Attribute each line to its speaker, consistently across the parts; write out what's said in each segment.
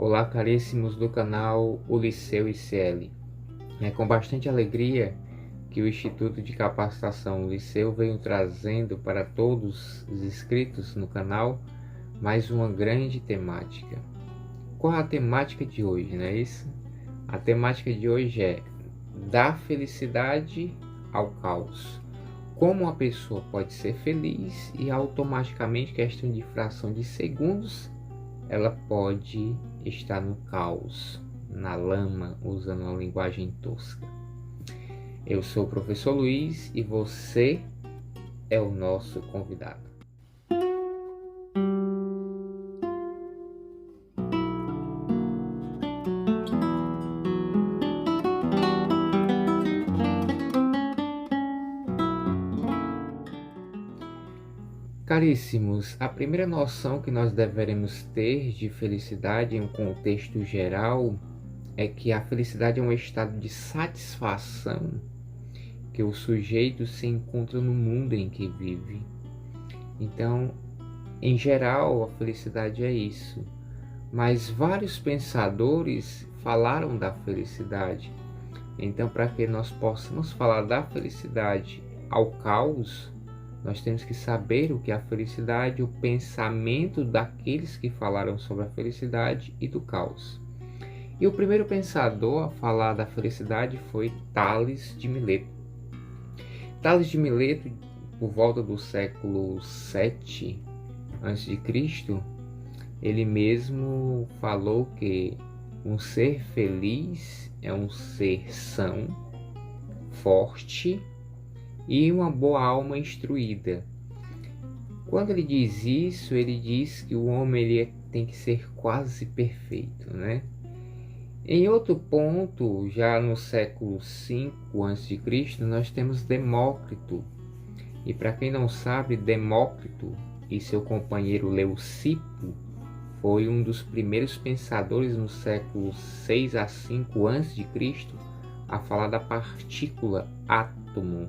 Speaker 1: Olá, caríssimos do canal O Liceu ICL. É com bastante alegria que o Instituto de Capacitação Liceu veio trazendo para todos os inscritos no canal mais uma grande temática. Qual a temática de hoje, não é isso? A temática de hoje é da felicidade ao caos. Como uma pessoa pode ser feliz e automaticamente, questão de fração de segundos, ela pode estar no caos, na lama, usando uma linguagem tosca. Eu sou o professor Luiz e você é o nosso convidado. Caríssimos, a primeira noção que nós deveremos ter de felicidade em um contexto geral é que a felicidade é um estado de satisfação que o sujeito se encontra no mundo em que vive. Então, em geral, a felicidade é isso. Mas vários pensadores falaram da felicidade. Então, para que nós possamos falar da felicidade ao caos, nós temos que saber o que é a felicidade, o pensamento daqueles que falaram sobre a felicidade e do caos. E o primeiro pensador a falar da felicidade foi Tales de Mileto. Tales de Mileto, por volta do século 7 a.C., ele mesmo falou que um ser feliz é um ser são, forte e uma boa alma instruída. Quando ele diz isso, ele diz que o homem tem que ser quase perfeito, né? Em outro ponto, já no século V a.C., nós temos Demócrito. E para quem não sabe, Demócrito e seu companheiro Leucipo foi um dos primeiros pensadores no século 6 a 5 a.C. a falar da partícula átomo,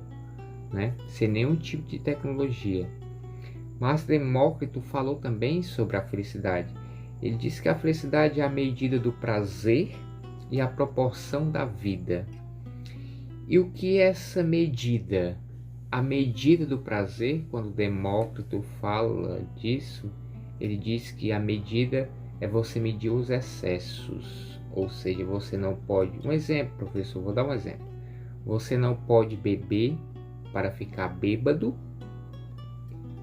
Speaker 1: né? Sem nenhum tipo de tecnologia. Mas Demócrito falou também sobre a felicidade. Ele disse que a felicidade é a medida do prazer e a proporção da vida. E o que é essa medida? A medida do prazer, quando Demócrito fala disso, ele diz que a medida é você medir os excessos. Ou seja, você não pode... Um exemplo, professor, vou dar um exemplo. Você não pode beber para ficar bêbado,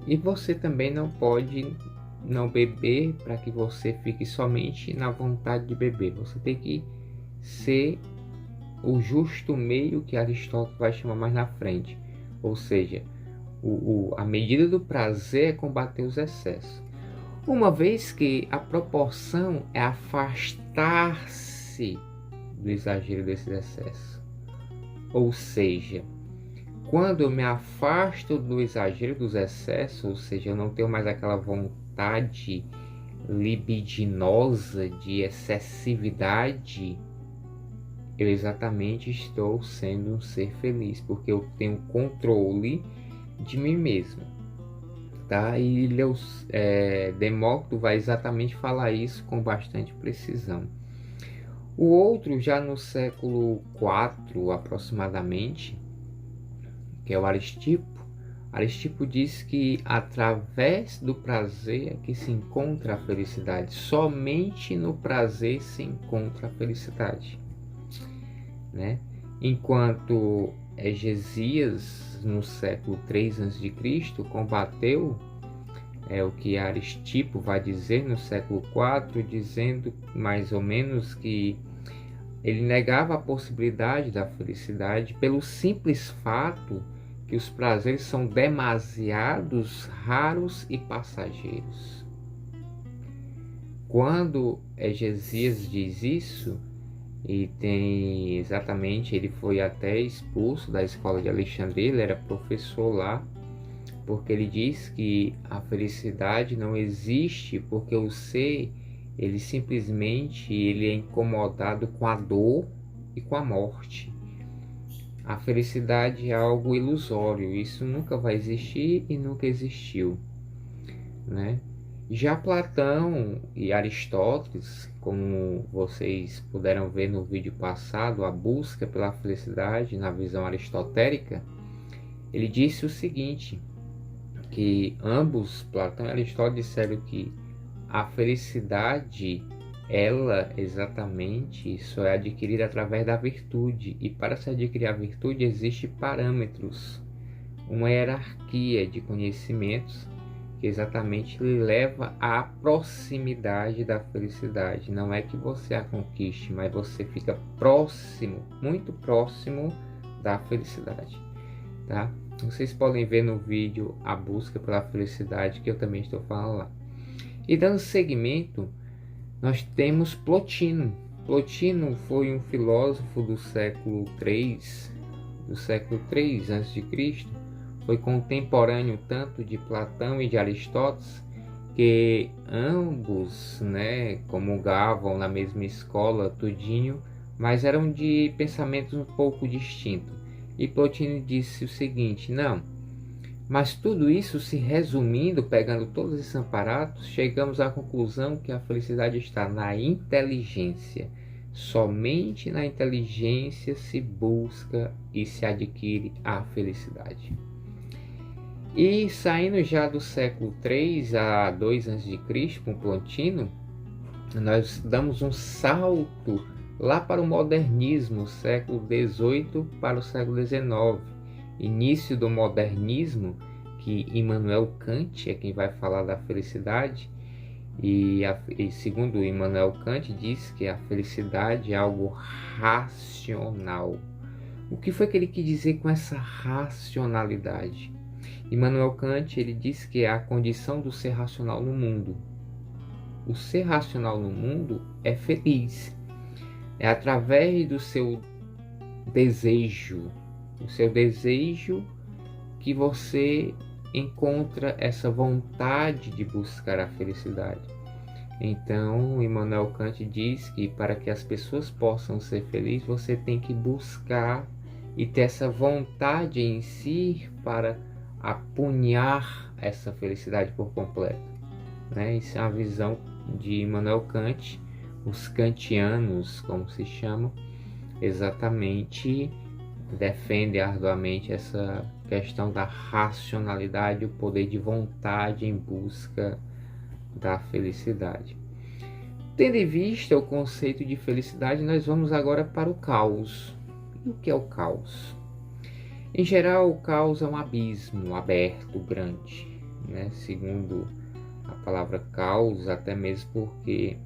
Speaker 1: e você também não pode não beber para que você fique somente na vontade de beber. Você tem que ser o justo meio, que Aristóteles vai chamar mais na frente. Ou seja, a medida do prazer é combater os excessos. Uma vez que a proporção é afastar-se do exagero desses excessos. Ou seja, quando eu me afasto do exagero dos excessos, ou seja, eu não tenho mais aquela vontade libidinosa de excessividade, eu exatamente estou sendo um ser feliz, porque eu tenho controle de mim mesmo. Tá? E Demócrito vai exatamente falar isso com bastante precisão. O outro, já no século IV aproximadamente, que é o Aristipo. Aristipo diz que através do prazer é que se encontra a felicidade. Somente no prazer se encontra a felicidade, né? Enquanto Hegesias, no século 3 a.C., combateu o que Aristipo vai dizer no século IV, dizendo mais ou menos que ele negava a possibilidade da felicidade pelo simples fato que os prazeres são demasiados raros e passageiros. Quando Hegesias diz isso, e tem exatamente, ele foi até expulso da escola de Alexandria, ele era professor lá, porque ele diz que a felicidade não existe, porque o ser, ele simplesmente é incomodado com a dor e com a morte. A felicidade é algo ilusório, isso nunca vai existir e nunca existiu, né? Já Platão e Aristóteles, como vocês puderam ver no vídeo passado, a busca pela felicidade na visão aristotélica, ele disse o seguinte, que ambos, Platão e Aristóteles, disseram que a felicidade, ela exatamente só é adquirida através da virtude, e para se adquirir a virtude existem parâmetros, uma hierarquia de conhecimentos que exatamente lhe leva à proximidade da felicidade. Não é que você a conquiste, mas você fica próximo, muito próximo da felicidade, tá? Vocês podem ver no vídeo a busca pela felicidade que eu também estou falando lá. E dando seguimento, nós temos Plotino. Plotino foi um filósofo do século III a.C., foi contemporâneo tanto de Platão e de Aristóteles, que ambos, né, comungavam na mesma escola, tudinho, mas eram de pensamentos um pouco distintos. E Plotino disse o seguinte, não, mas tudo isso se resumindo, pegando todos esses aparatos, chegamos à conclusão que a felicidade está na inteligência. Somente na inteligência se busca e se adquire a felicidade. E saindo já do século III a II a.C., com Plotino, nós damos um salto lá para o modernismo, século XVIII para o século XIX. Início do modernismo, que Immanuel Kant é quem vai falar da felicidade, e segundo Immanuel Kant diz que a felicidade é algo racional. O que foi que ele quis dizer com essa racionalidade? Immanuel Kant, ele diz que é a condição do ser racional no mundo. O ser racional no mundo é feliz. É através do seu desejo, que você encontra essa vontade de buscar a felicidade. Então, Immanuel Kant diz que para que as pessoas possam ser felizes, você tem que buscar e ter essa vontade em si para apunhar essa felicidade por completo, né? Isso é uma visão de Immanuel Kant. Os kantianos, como se chamam, exatamente defendem arduamente essa questão da racionalidade, o poder de vontade em busca da felicidade. Tendo em vista o conceito de felicidade, nós vamos agora para o caos. E o que é o caos? Em geral, o caos é um abismo aberto, grande, né? Segundo a palavra caos, até mesmo porque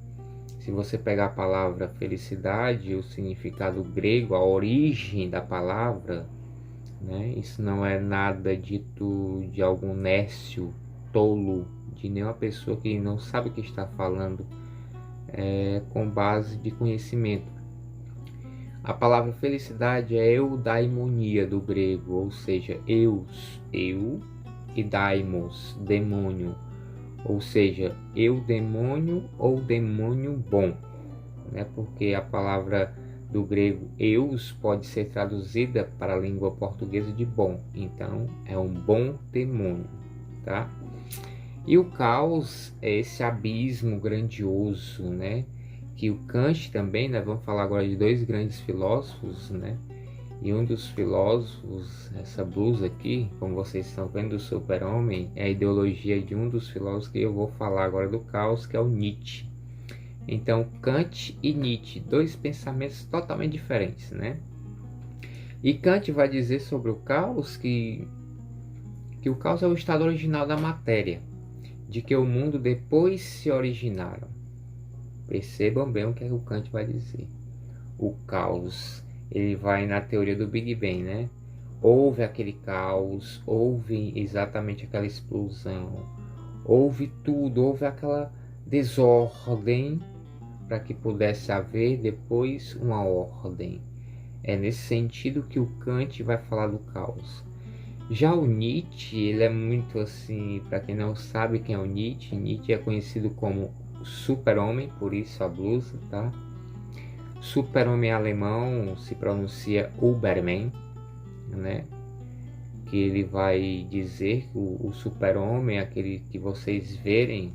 Speaker 1: se você pegar a palavra felicidade, o significado grego, a origem da palavra, né? Isso não é nada dito de algum nécio, tolo, de nenhuma pessoa que não sabe o que está falando, com base de conhecimento. A palavra felicidade é eudaimonia do grego, ou seja, eu e daimos, demônio, ou seja, eu demônio ou demônio bom, né? Porque a palavra do grego eus pode ser traduzida para a língua portuguesa de bom, então é um bom demônio, tá? E o caos é esse abismo grandioso, né? Que o Kant também, nós vamos falar agora de dois grandes filósofos, né? E um dos filósofos, essa blusa aqui, como vocês estão vendo, do super-homem, é a ideologia de um dos filósofos que eu vou falar agora do caos, que é o Nietzsche. Então, Kant e Nietzsche, dois pensamentos totalmente diferentes, né? E Kant vai dizer sobre o caos que o caos é o estado original da matéria, de que o mundo depois se originaram. Percebam bem o que o Kant vai dizer. O caos, ele vai na teoria do Big Bang, né? Houve aquele caos, houve exatamente aquela explosão, houve tudo, houve aquela desordem para que pudesse haver depois uma ordem. É nesse sentido que o Kant vai falar do caos. Já o Nietzsche, ele é muito assim, para quem não sabe quem é o Nietzsche, Nietzsche é conhecido como super-homem, por isso a blusa, tá? Super-homem alemão se pronuncia Überman, né? Que ele vai dizer que o super-homem é aquele que vocês verem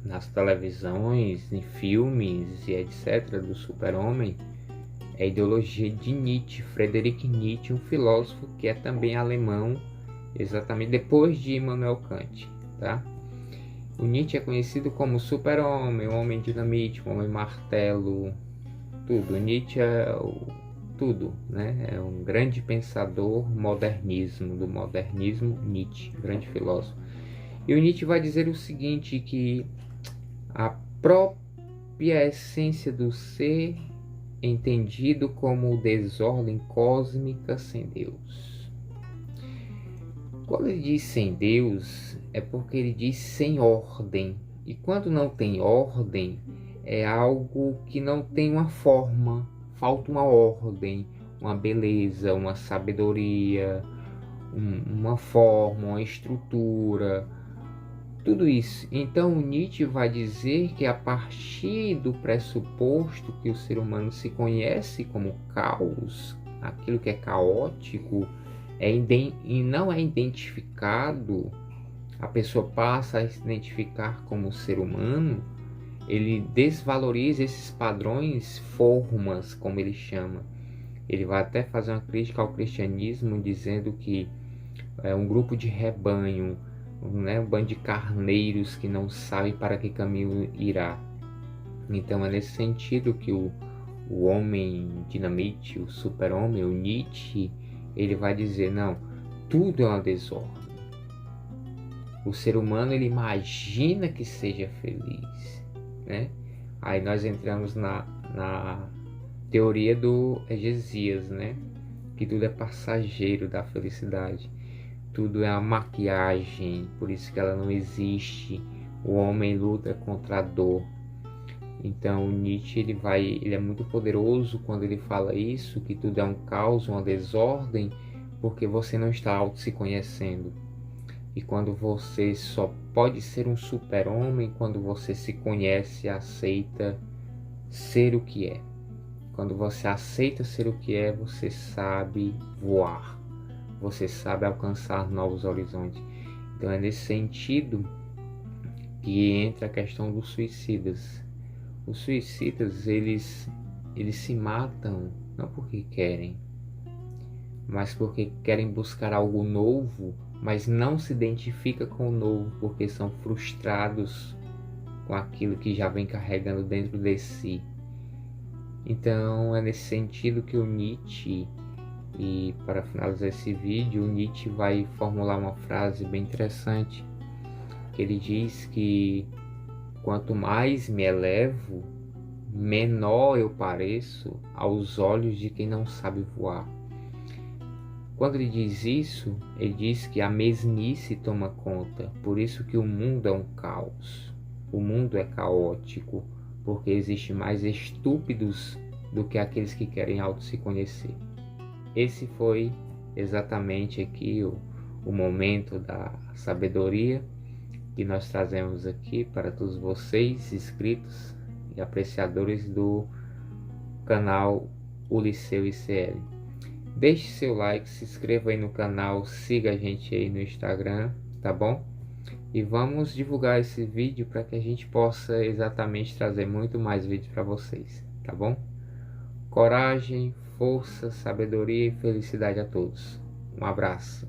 Speaker 1: nas televisões, em filmes e etc. do super-homem é a ideologia de Nietzsche, Friedrich Nietzsche, um filósofo que é também alemão, exatamente depois de Immanuel Kant, tá? O Nietzsche é conhecido como o super-homem, o homem dinamite, o homem martelo, tudo. Nietzsche é tudo, né? É um grande pensador do modernismo, Nietzsche, grande filósofo. E o Nietzsche vai dizer o seguinte, que a própria essência do ser é entendido como desordem cósmica sem Deus. Quando ele diz sem Deus, é porque ele diz sem ordem. E quando não tem ordem, é algo que não tem uma forma, falta uma ordem, uma beleza, uma sabedoria, uma forma, uma estrutura, tudo isso. Então Nietzsche vai dizer que a partir do pressuposto que o ser humano se conhece como caos, aquilo que é caótico, e não é identificado, a pessoa passa a se identificar como ser humano, ele desvaloriza esses padrões, formas, como ele chama. Ele vai até fazer uma crítica ao cristianismo, dizendo que é um grupo de rebanho, né, um bando de carneiros que não sabe para que caminho irá. Então é nesse sentido que o homem dinamite, o super-homem, o Nietzsche, ele vai dizer, não, tudo é uma desordem. O ser humano, ele imagina que seja feliz, né? Aí nós entramos na teoria do Egesias, né? Que tudo é passageiro da felicidade. Tudo é uma maquiagem, por isso que ela não existe. O homem luta contra a dor. Então o Nietzsche ele é muito poderoso quando ele fala isso, que tudo é um caos, uma desordem, porque você não está auto se conhecendo. E quando você só pode ser um super-homem quando você se conhece e aceita ser o que é. Quando você aceita ser o que é, você sabe voar. Você sabe alcançar novos horizontes. Então é nesse sentido que entra a questão dos suicidas. Os suicidas, eles se matam não porque querem, mas porque querem buscar algo novo, mas não se identifica com o novo, porque são frustrados com aquilo que já vem carregando dentro de si. Então é nesse sentido que o Nietzsche, e para finalizar esse vídeo, o Nietzsche vai formular uma frase bem interessante, que ele diz que quanto mais me elevo, menor eu pareço aos olhos de quem não sabe voar. Quando ele diz isso, ele diz que a mesmice toma conta, por isso que o mundo é um caos. O mundo é caótico, porque existe mais estúpidos do que aqueles que querem auto se conhecer. Esse foi exatamente aqui o momento da sabedoria que nós trazemos aqui para todos vocês, inscritos e apreciadores do canal Uliceu ICL. Deixe seu like, se inscreva aí no canal, siga a gente aí no Instagram, tá bom? E vamos divulgar esse vídeo para que a gente possa exatamente trazer muito mais vídeos para vocês, tá bom? Coragem, força, sabedoria e felicidade a todos. Um abraço.